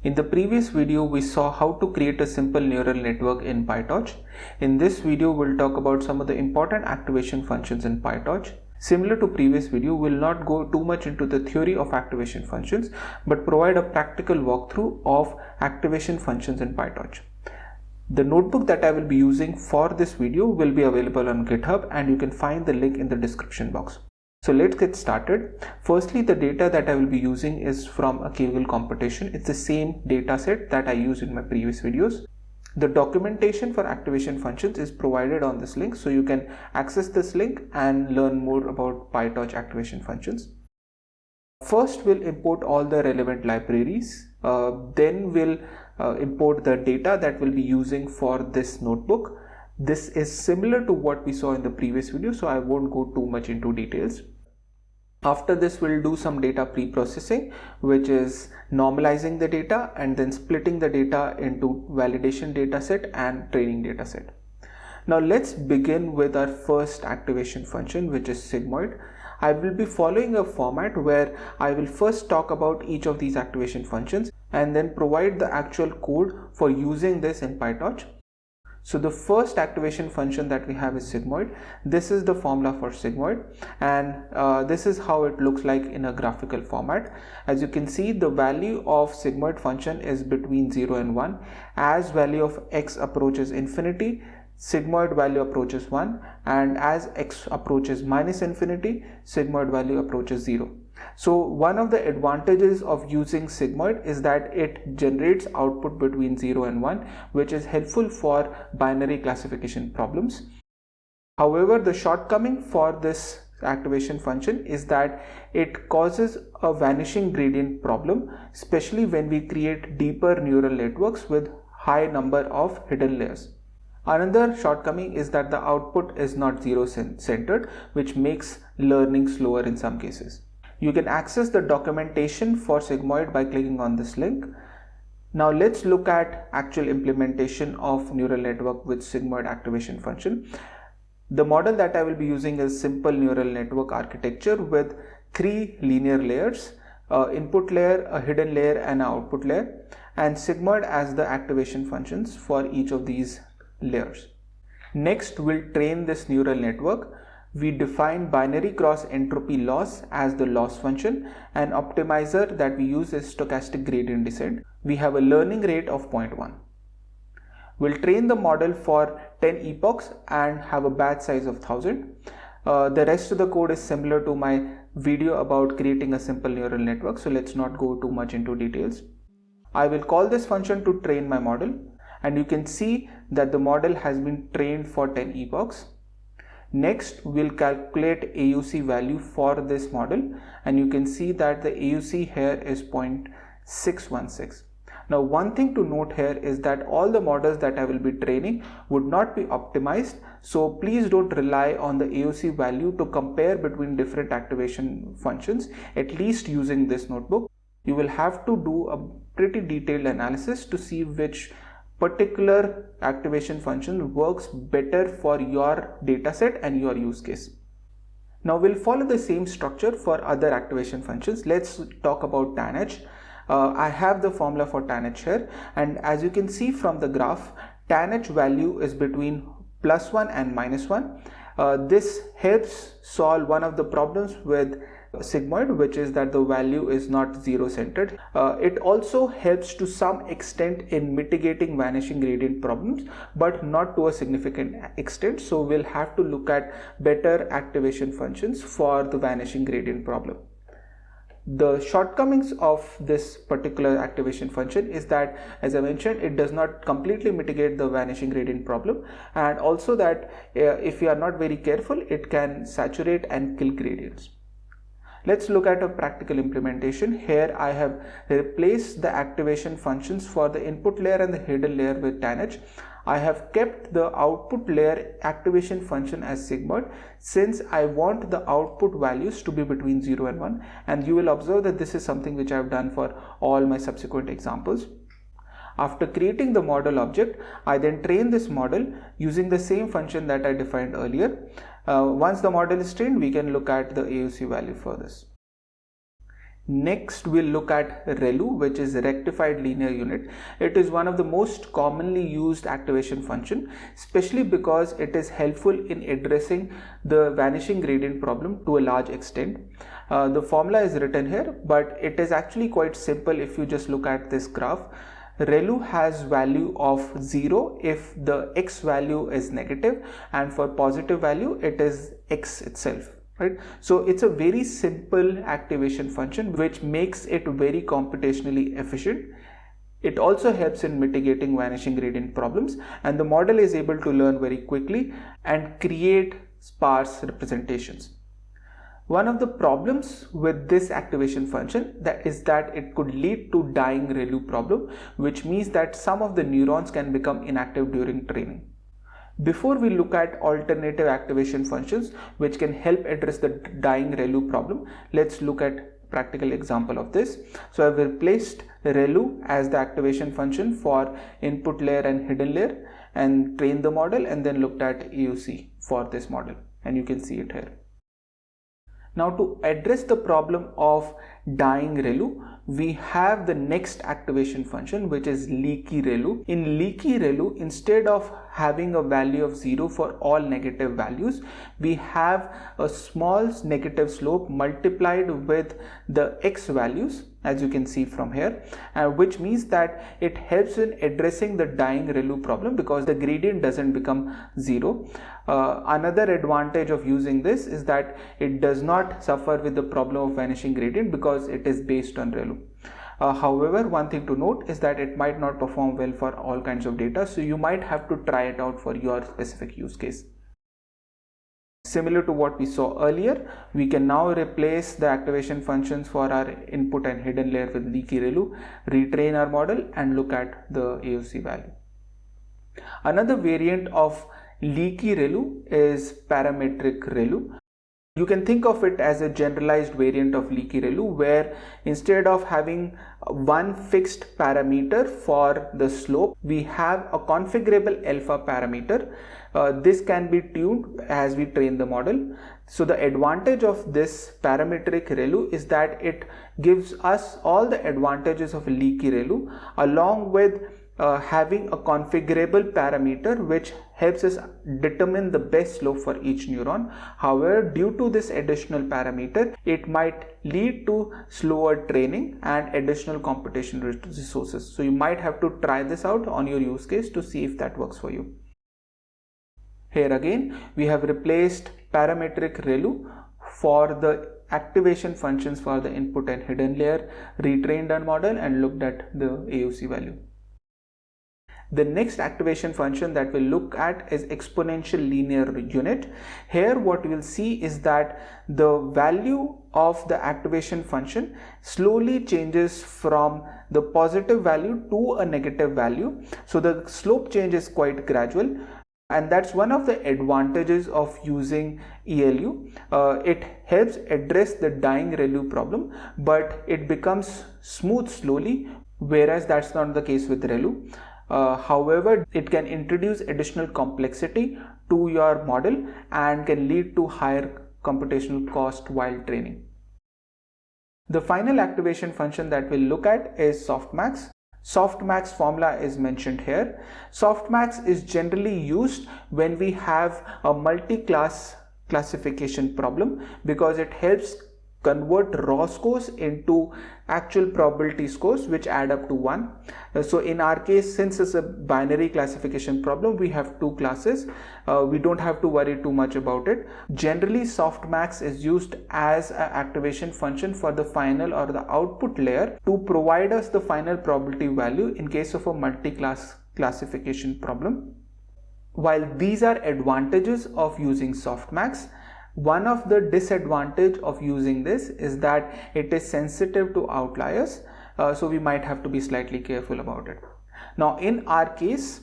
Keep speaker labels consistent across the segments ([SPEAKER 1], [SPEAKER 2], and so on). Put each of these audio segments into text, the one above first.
[SPEAKER 1] In the previous video, we saw how to create a simple neural network in Pytorch. In this video, we'll talk about some of the important activation functions in Pytorch. Similar to previous video, we'll not go too much into the theory of activation functions, but provide a practical walkthrough of activation functions in Pytorch. The notebook that I will be using for this video will be available on GitHub, and you can find the link in the description box. So let's get started. Firstly, the data that I will be using is from a Kaggle computation. It's the same data set that I used in my previous videos. The documentation for activation functions is provided on this link, so you can access this link and learn more about Pytorch activation functions. First, we'll import all the relevant libraries. Then we'll import the data that we'll be using for this notebook. This is similar to what we saw in the previous video, so I won't go too much into details. After this, we'll do some data pre-processing, which is normalizing the data and then splitting the data into validation dataset and training dataset. Now let's begin with our first activation function, which is Sigmoid. I will be following a format where I will first talk about each of these activation functions and then provide the actual code for using this in Pytorch. So the first activation function that we have is Sigmoid. This is the formula for Sigmoid, and this is how it looks like in a graphical format. As you can see, the value of Sigmoid function is between 0 and 1. As value of x approaches infinity, Sigmoid value approaches 1, and as x approaches minus infinity, Sigmoid value approaches 0. So one of the advantages of using Sigmoid is that it generates output between 0 and 1, which is helpful for binary classification problems. However, the shortcoming for this activation function is that it causes a vanishing gradient problem, especially when we create deeper neural networks with high number of hidden layers. Another shortcoming is that the output is not zero-centered, which makes learning slower in some cases. You can access the documentation for Sigmoid by clicking on this link. Now let's look at actual implementation of neural network with Sigmoid activation function. The model that I will be using is simple neural network architecture with 3 linear layers, input layer, a hidden layer, and an output layer, and Sigmoid as the activation functions for each of these layers. Next, we'll train this neural network. We define binary cross entropy loss as the loss function, and optimizer that we use is stochastic gradient descent. We have a learning rate of 0.1. We'll train the model for 10 epochs and have a batch size of 1000. The rest of the code is similar to my video about creating a simple neural network, so let's not go too much into details. I will call this function to train my model, and you can see that the model has been trained for 10 epochs. Next, we'll calculate AUC value for this model, and you can see that the AUC here is 0.616. Now, one thing to note here is that all the models that I will be training would not be optimized, so please don't rely on the AUC value to compare between different activation functions, at least using this notebook. You will have to do a pretty detailed analysis to see which particular activation function works better for your dataset and your use case. Now we'll follow the same structure for other activation functions. Let's talk about Tanh. I have the formula for Tanh here, and as you can see from the graph, Tanh value is between +1 and -1. This helps solve one of the problems with Sigmoid, which is that the value is not zero-centered. It also helps to some extent in mitigating vanishing gradient problems, but not to a significant extent. So we'll have to look at better activation functions for the vanishing gradient problem. The shortcomings of this particular activation function is that, as I mentioned, it does not completely mitigate the vanishing gradient problem, and also that if you are not very careful, it can saturate and kill gradients. Let's look at a practical implementation. Here I have replaced the activation functions for the input layer and the hidden layer with Tanh. I have kept the output layer activation function as Sigmoid since I want the output values to be between 0 and 1, and you will observe that this is something which I have done for all my subsequent examples. After creating the model object, I then train this model using the same function that I defined earlier. Once the model is trained, we can look at the AUC value for this. Next, we'll look at ReLU, which is rectified linear unit. It is one of the most commonly used activation function, especially because it is helpful in addressing the vanishing gradient problem to a large extent. The formula is written here, but it is actually quite simple if you just look at this graph. ReLU has value of 0 if the x value is negative, and for positive value it is x itself. Right? So it's a very simple activation function which makes it very computationally efficient. It also helps in mitigating vanishing gradient problems, and the model is able to learn very quickly and create sparse representations. One of the problems with this activation function is that it could lead to dying ReLU problem, which means that some of the neurons can become inactive during training. Before we look at alternative activation functions which can help address the dying ReLU problem, let's look at practical example of this. So I've replaced ReLU as the activation function for input layer and hidden layer and trained the model, and then looked at AUC for this model, and you can see it here. Now, to address the problem of dying ReLU, we have the next activation function, which is LeakyReLU. In LeakyReLU, instead of having a value of 0 for all negative values, we have a small negative slope multiplied with the x values, as you can see from here, which means that it helps in addressing the dying ReLU problem because the gradient doesn't become 0. Another advantage of using this is that it does not suffer with the problem of vanishing gradient because it is based on ReLU. However, one thing to note is that it might not perform well for all kinds of data, so you might have to try it out for your specific use case. Similar to what we saw earlier, we can now replace the activation functions for our input and hidden layer with LeakyReLU, retrain our model, and look at the AUC value. Another variant of LeakyReLU is Parametric ReLU. You can think of it as a generalized variant of LeakyReLU, where instead of having one fixed parameter for the slope, we have a configurable alpha parameter. This can be tuned as we train the model. So the advantage of this parametric ReLU is that it gives us all the advantages of LeakyReLU along with having a configurable parameter which helps us determine the best slope for each neuron. However, due to this additional parameter, it might lead to slower training and additional computational resources. So you might have to try this out on your use case to see if that works for you. Here again, we have replaced parametric ReLU for the activation functions for the input and hidden layer, retrained our model, and looked at the AUC value. The next activation function that we'll look at is exponential linear unit. Here what we'll see is that the value of the activation function slowly changes from the positive value to a negative value. So the slope change is quite gradual. And that's one of the advantages of using ELU. It helps address the dying ReLU problem, but it becomes smooth slowly, whereas that's not the case with ReLU. However, it can introduce additional complexity to your model and can lead to higher computational cost while training. The final activation function that we'll look at is Softmax. Softmax formula is mentioned here. Softmax is generally used when we have a multi-class classification problem because it helps convert raw scores into actual probability scores which add up to 1. So in our case, since it's a binary classification problem, we have two classes. We don't have to worry too much about it. Generally, Softmax is used as an activation function for the final or the output layer to provide us the final probability value in case of a multi-class classification problem. While these are advantages of using Softmax, one of the disadvantage of using this is that it is sensitive to outliers, so we might have to be slightly careful about it. Now in our case,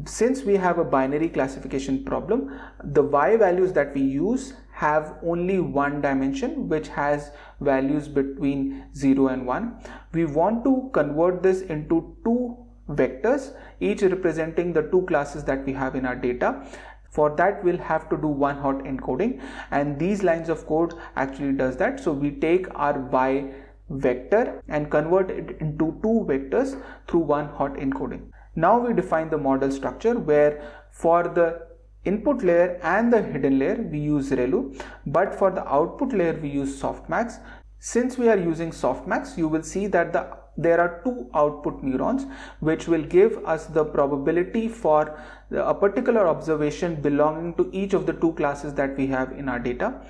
[SPEAKER 1] since we have a binary classification problem, the y values that we use have only one dimension which has values between 0 and 1. We want to convert this into two vectors, each representing the two classes that we have in our data. For that, we'll have to do one-hot encoding, and these lines of code actually does that. So we take our y vector and convert it into 2 vectors through one hot encoding. Now we define the model structure where for the input layer and the hidden layer we use ReLU, but for the output layer we use Softmax. Since we are using Softmax, you will see that there are 2 output neurons which will give us the probability for a particular observation belonging to each of the 2 classes that we have in our data.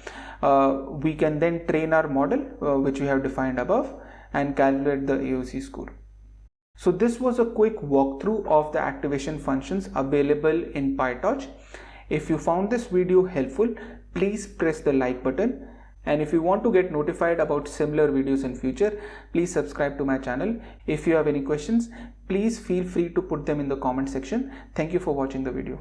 [SPEAKER 1] We can then train our model which we have defined above and calculate the AOC score. So this was a quick walkthrough of the activation functions available in Pytorch. If you found this video helpful, please press the like button. And if you want to get notified about similar videos in future, please subscribe to my channel. If you have any questions, please feel free to put them in the comment section. Thank you for watching the video.